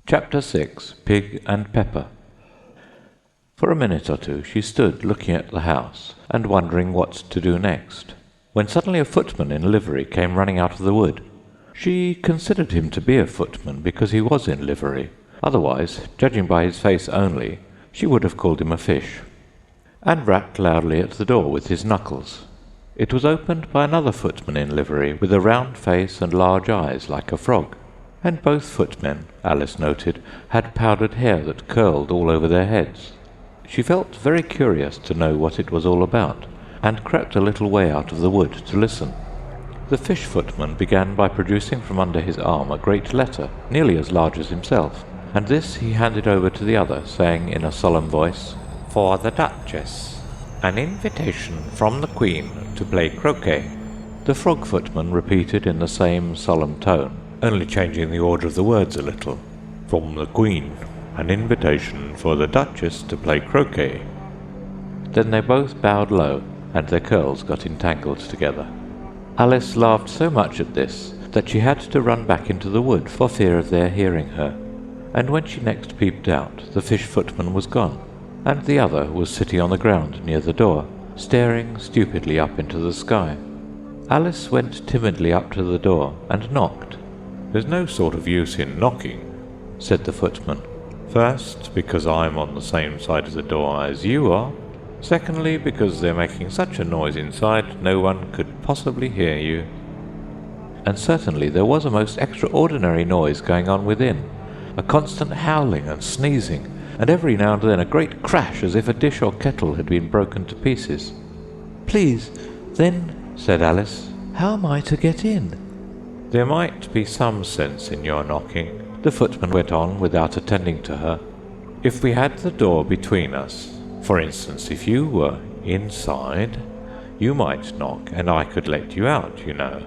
Chapter 6. Pig and Pepper. For a minute or two she stood looking at the house and wondering what to do next, when suddenly a footman in livery came running out of the wood. She considered him to be a footman because he was in livery. Otherwise, judging by his face only, she would have called him a fish, and rapped loudly at the door with his knuckles. It was opened by another footman in livery, with a round face and large eyes like a frog, and both footmen, Alice noted, had powdered hair that curled all over their heads. She felt very curious to know what it was all about, and crept a little way out of the wood to listen. The fish footman began by producing from under his arm a great letter, nearly as large as himself, and this he handed over to the other, saying in a solemn voice, "For the Duchess, an invitation from the Queen to play croquet." The frog footman repeated in the same solemn tone, only changing the order of the words a little. "From the Queen, an invitation for the Duchess to play croquet." Then they both bowed low, and their curls got entangled together. Alice laughed so much at this that she had to run back into the wood for fear of their hearing her, and when she next peeped out, the fish footman was gone, and the other was sitting on the ground near the door, staring stupidly up into the sky. Alice went timidly up to the door and knocked. "There's no sort of use in knocking," said the footman. "First, because I'm on the same side of the door as you are. Secondly, because they're making such a noise inside no one could possibly hear you." And certainly there was a most extraordinary noise going on within, a constant howling and sneezing, and every now and then a great crash as if a dish or kettle had been broken to pieces. "Please, then," said Alice, "how am I to get in?" "There might be some sense in your knocking," the footman went on without attending to her, "if we had the door between us. For instance, if you were inside, you might knock and I could let you out, you know."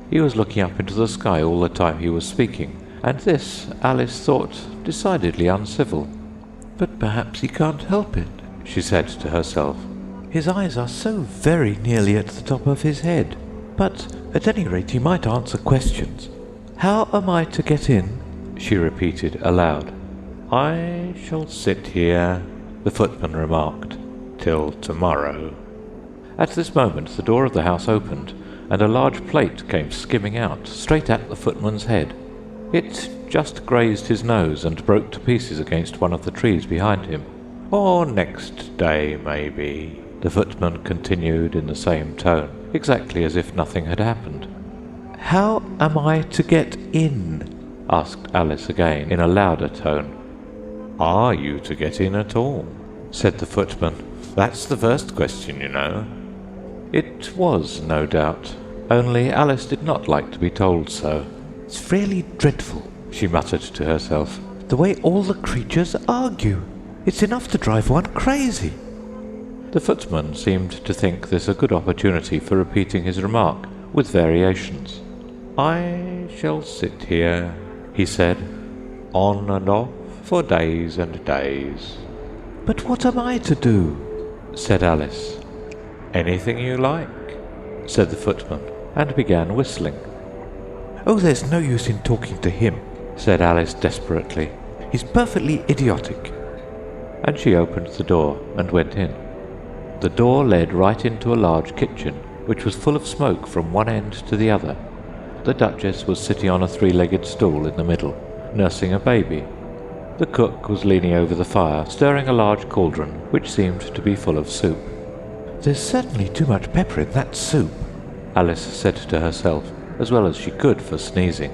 He was looking up into the sky all the time he was speaking, and this Alice thought decidedly uncivil. "But perhaps he can't help it," she said to herself. "His eyes are so very nearly at the top of his head. But at any rate he might answer questions. How am I to get in?" she repeated aloud. "I shall sit here," the footman remarked, "till tomorrow." At this moment the door of the house opened, and a large plate came skimming out, straight at the footman's head. It just grazed his nose and broke to pieces against one of the trees behind him. "Or next day, maybe," the footman continued in the same tone, exactly as if nothing had happened. "How am I to get in?" asked Alice again, in a louder tone. "Are you to get in at all?" said the footman. "That's the first question, you know." It was, no doubt, only Alice did not like to be told so. "It's really dreadful," she muttered to herself, "the way all the creatures argue. It's enough to drive one crazy." The footman seemed to think this a good opportunity for repeating his remark, with variations. "I shall sit here," he said, "on and off for days and days." "But what am I to do?" said Alice. "Anything you like," said the footman, and began whistling. "Oh, there's no use in talking to him," said Alice desperately. "He's perfectly idiotic." And she opened the door and went in. The door led right into a large kitchen, which was full of smoke from one end to the other. The Duchess was sitting on a three-legged stool in the middle, nursing a baby. The cook was leaning over the fire, stirring a large cauldron, which seemed to be full of soup. "There's certainly too much pepper in that soup," Alice said to herself, as well as she could for sneezing.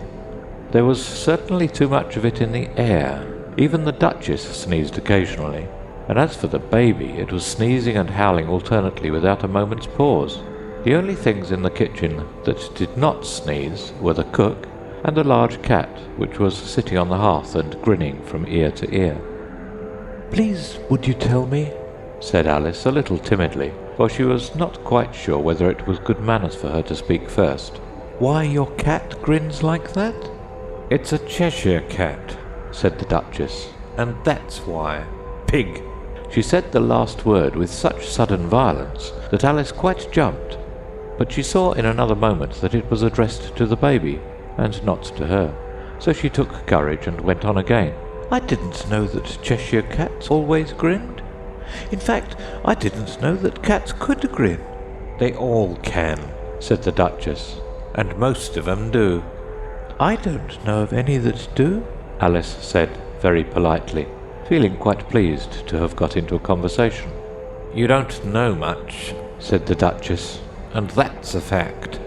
There was certainly too much of it in the air. Even the Duchess sneezed occasionally, and as for the baby, it was sneezing and howling alternately without a moment's pause. The only things in the kitchen that did not sneeze were the cook and a large cat, which was sitting on the hearth and grinning from ear to ear. "Please, would you tell me," said Alice a little timidly, for she was not quite sure whether it was good manners for her to speak first, "why your cat grins like that?" "It's a Cheshire cat," said the Duchess, "and that's why. Pig." She said the last word with such sudden violence that Alice quite jumped, but she saw in another moment that it was addressed to the baby, and not to her, So she took courage and went on again. "I didn't know that Cheshire cats always grinned. In fact, I didn't know that cats could grin." "They all can," said the Duchess, "and most of 'em do." "I don't know of any that do," Alice said very politely, feeling quite pleased to have got into a conversation. "You don't know much," said the Duchess, "and that's a fact."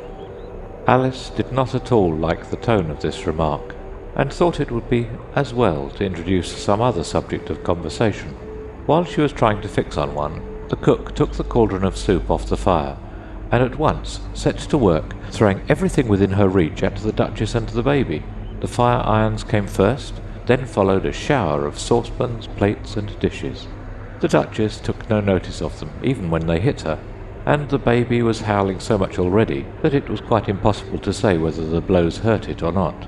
Alice did not at all like the tone of this remark, and thought it would be as well to introduce some other subject of conversation. While she was trying to fix on one, the cook took the cauldron of soup off the fire, and at once set to work, throwing everything within her reach at the Duchess and the baby. The fire irons came first, then followed a shower of saucepans, plates, and dishes. The Duchess took no notice of them, even when they hit her, and the baby was howling so much already that it was quite impossible to say whether the blows hurt it or not.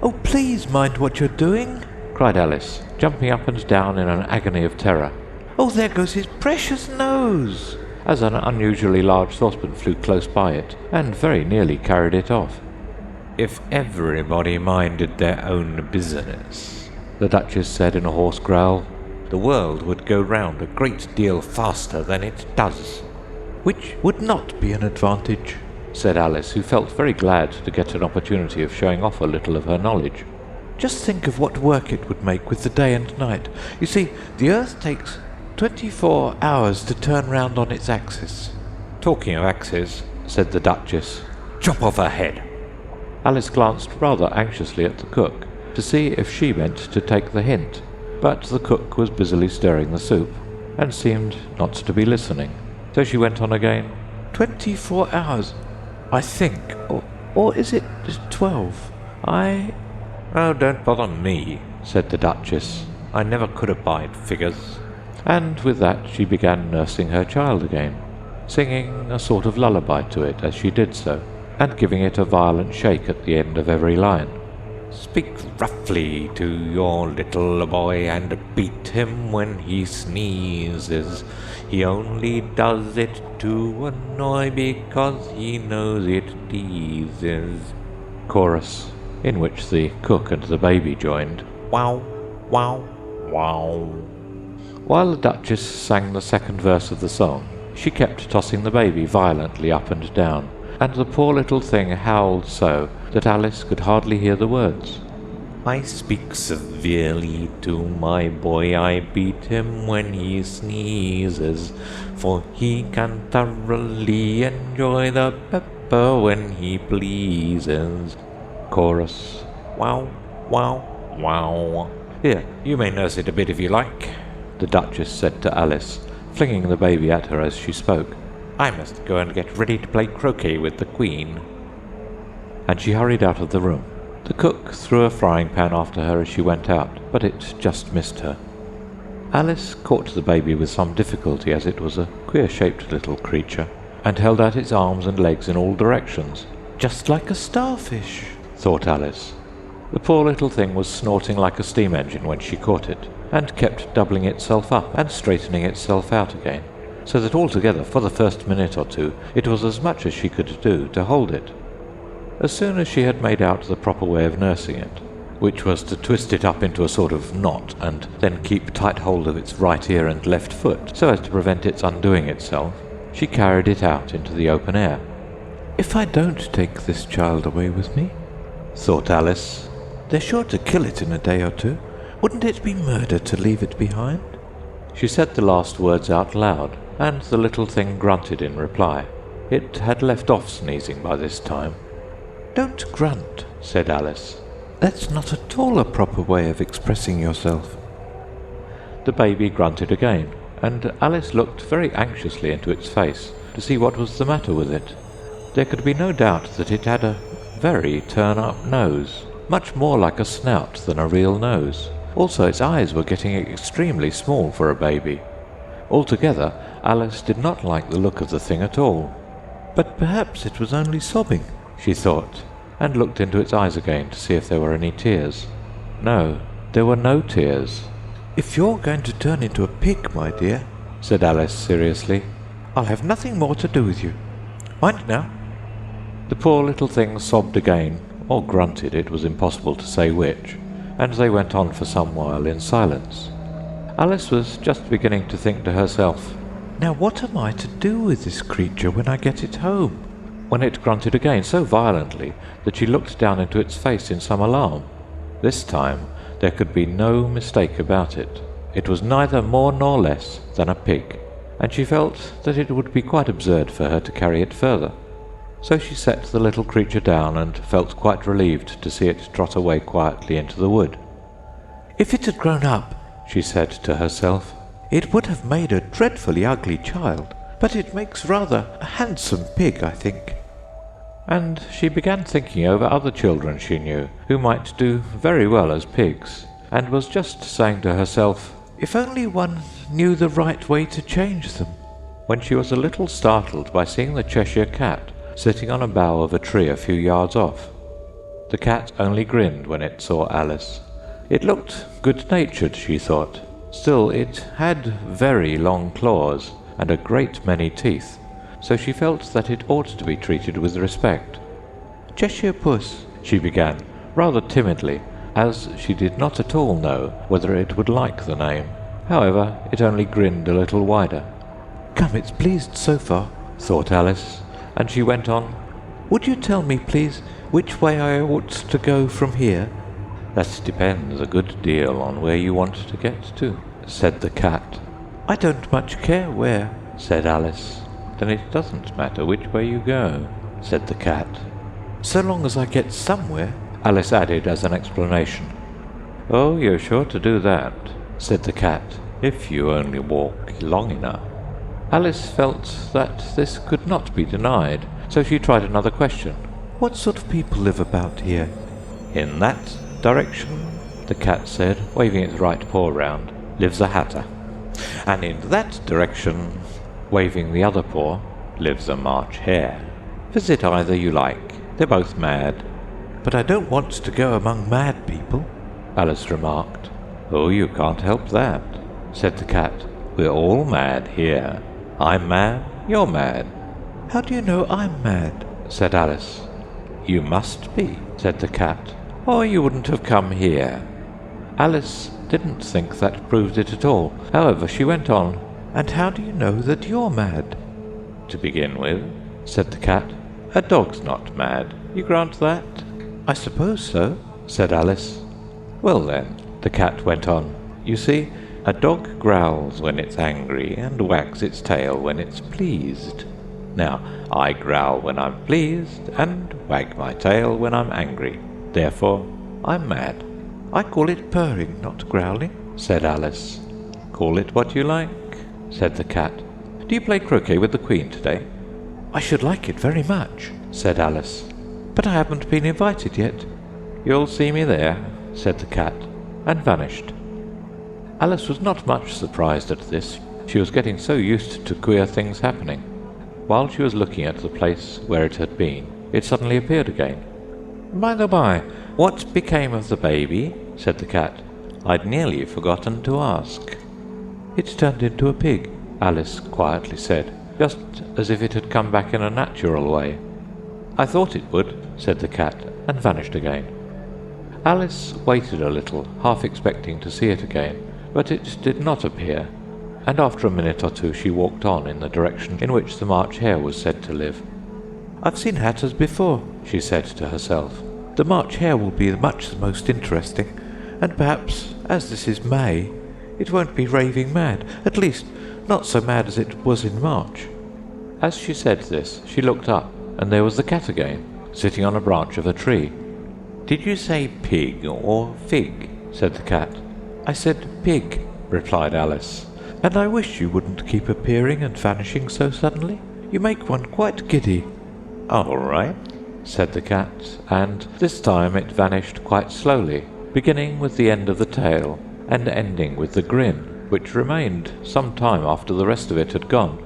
"Oh, please mind what you're doing," cried Alice, jumping up and down in an agony of terror. "Oh, there goes his precious nose!" as an unusually large saucepan flew close by it, and very nearly carried it off. "If everybody minded their own business," the Duchess said in a hoarse growl, "the world would go round a great deal faster than it does." "Which would not be an advantage," said Alice, who felt very glad to get an opportunity of showing off a little of her knowledge. "Just think of what work it would make with the day and night. You see, the Earth takes 24 hours to turn round on its axis." "Talking of axes," said the Duchess, "chop off her head." Alice glanced rather anxiously at the cook, to see if she meant to take the hint, but the cook was busily stirring the soup, and seemed not to be listening. So she went on again. 24 hours, I think, or is it 12? "Oh, don't bother me," said the Duchess. "I never could abide figures." And with that she began nursing her child again, singing a sort of lullaby to it as she did so, and giving it a violent shake at the end of every line. "Speak roughly to your little boy, and beat him when he sneezes. He only does it to annoy, because he knows it teases." Chorus, in which the cook and the baby joined. "Wow, wow, wow." While the Duchess sang the second verse of the song, she kept tossing the baby violently up and down, and the poor little thing howled so that Alice could hardly hear the words. "I speak severely to my boy, I beat him when he sneezes, for he can thoroughly enjoy the pepper when he pleases." Chorus. "Wow, wow, wow. Here, you may nurse it a bit if you like," the Duchess said to Alice, flinging the baby at her as she spoke. "I must go and get ready to play croquet with the Queen." And she hurried out of the room. The cook threw a frying pan after her as she went out, but it just missed her. Alice caught the baby with some difficulty, as it was a queer-shaped little creature, and held out its arms and legs in all directions. "Just like a starfish," thought Alice. The poor little thing was snorting like a steam engine when she caught it, and kept doubling itself up and straightening itself out again, so that altogether for the first minute or two it was as much as she could do to hold it. As soon as she had made out the proper way of nursing it, which was to twist it up into a sort of knot and then keep tight hold of its right ear and left foot so as to prevent its undoing itself, she carried it out into the open air. "If I don't take this child away with me," thought Alice, "they're sure to kill it in a day or two. Wouldn't it be murder to leave it behind?" She said the last words out loud, and the little thing grunted in reply. It had left off sneezing by this time. "Don't grunt," said Alice. "That's not at all a proper way of expressing yourself." The baby grunted again, and Alice looked very anxiously into its face to see what was the matter with it. There could be no doubt that it had a very turn-up nose, much more like a snout than a real nose. Also, its eyes were getting extremely small for a baby. Altogether, Alice did not like the look of the thing at all. But perhaps it was only sobbing, she thought, and looked into its eyes again to see if there were any tears. No, there were no tears. "If you're going to turn into a pig, my dear," said Alice seriously, "I'll have nothing more to do with you. Mind now." The poor little thing sobbed again, or grunted, it was impossible to say which, and they went on for some while in silence. Alice was just beginning to think to herself, "Now what am I to do with this creature when I get it home?" when it grunted again so violently that she looked down into its face in some alarm. This time there could be no mistake about it. It was neither more nor less than a pig, and she felt that it would be quite absurd for her to carry it further. So she set the little creature down and felt quite relieved to see it trot away quietly into the wood. "If it had grown up," she said to herself, "it would have made a dreadfully ugly child, but it makes rather a handsome pig, I think." And she began thinking over other children she knew who might do very well as pigs, and was just saying to herself, "If only one knew the right way to change them," when she was a little startled by seeing the Cheshire Cat sitting on a bough of a tree a few yards off. The cat only grinned when it saw Alice. It looked good-natured, she thought. Still, it had very long claws and a great many teeth, so she felt that it ought to be treated with respect. "Cheshire Puss," she began, rather timidly, as she did not at all know whether it would like the name. However, it only grinned a little wider. "Come, it's pleased so far," thought Alice, and she went on, "Would you tell me, please, which way I ought to go from here?" "That depends a good deal on where you want to get to," said the cat. "I don't much care where," said Alice. "Then it doesn't matter which way you go," said the cat. "So long as I get somewhere," Alice added as an explanation. "Oh, you're sure to do that," said the cat, "if you only walk long enough." Alice felt that this could not be denied, so she tried another question. "What sort of people live about here?" "In that direction," the cat said, waving its right paw round, "lives a hatter. And in that direction," waving the other paw, "lives a March hare. Visit either you like. They're both mad." "But I don't want to go among mad people," Alice remarked. "Oh, you can't help that," said the cat. "We're all mad here. I'm mad, you're mad." "How do you know I'm mad?" said Alice. "You must be," said the cat, "or you wouldn't have come here." Alice didn't think that proved it at all. However, she went on, "And how do you know that you're mad?" "To begin with," said the cat, "a dog's not mad. You grant that?" "I suppose so," said Alice. "Well then," the cat went on, "you see, a dog growls when it's angry and wags its tail when it's pleased. Now, I growl when I'm pleased and wag my tail when I'm angry. Therefore, I'm mad." "I call it purring, not growling," said Alice. "Call it what you like," said the cat. "Do you play croquet with the Queen today?" "I should like it very much," said Alice, "but I haven't been invited yet." "You'll see me there," said the cat, and vanished. Alice was not much surprised at this. She was getting so used to queer things happening. While she was looking at the place where it had been, it suddenly appeared again. "By the by, what became of the baby?" said the cat. "I'd nearly forgotten to ask." "It turned into a pig," Alice quietly said, just as if it had come back in a natural way. "I thought it would," said the cat, and vanished again. Alice waited a little, half expecting to see it again, but it did not appear, and after a minute or two she walked on in the direction in which the March hare was said to live. "I've seen hatters before," she said to herself. "The March hare will be much the most interesting, and perhaps, as this is May, it won't be raving mad, at least not so mad as it was in March." As she said this, she looked up, and there was the cat again, sitting on a branch of a tree. "Did you say pig or fig?" said the cat. "I said pig," replied Alice, "and I wish you wouldn't keep appearing and vanishing so suddenly. You make one quite giddy." "All right," said the cat, and this time it vanished quite slowly, beginning with the end of the tail and ending with the grin, which remained some time after the rest of it had gone.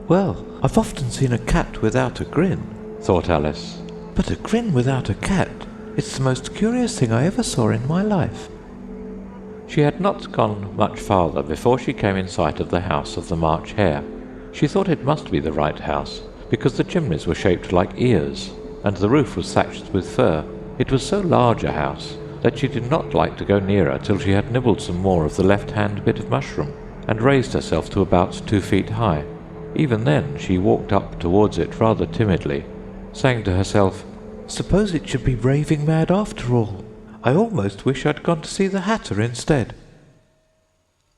"Well, I've often seen a cat without a grin," thought Alice, "but a grin without a cat, it's the most curious thing I ever saw in my life." She had not gone much farther before she came in sight of the house of the March hare. She thought it must be the right house, because the chimneys were shaped like ears, and the roof was thatched with fur. It was so large a house that she did not like to go nearer till she had nibbled some more of the left-hand bit of mushroom, and raised herself to about 2 feet high. Even then she walked up towards it rather timidly, saying to herself, "Suppose it should be raving mad after all? I almost wish I'd gone to see the Hatter instead."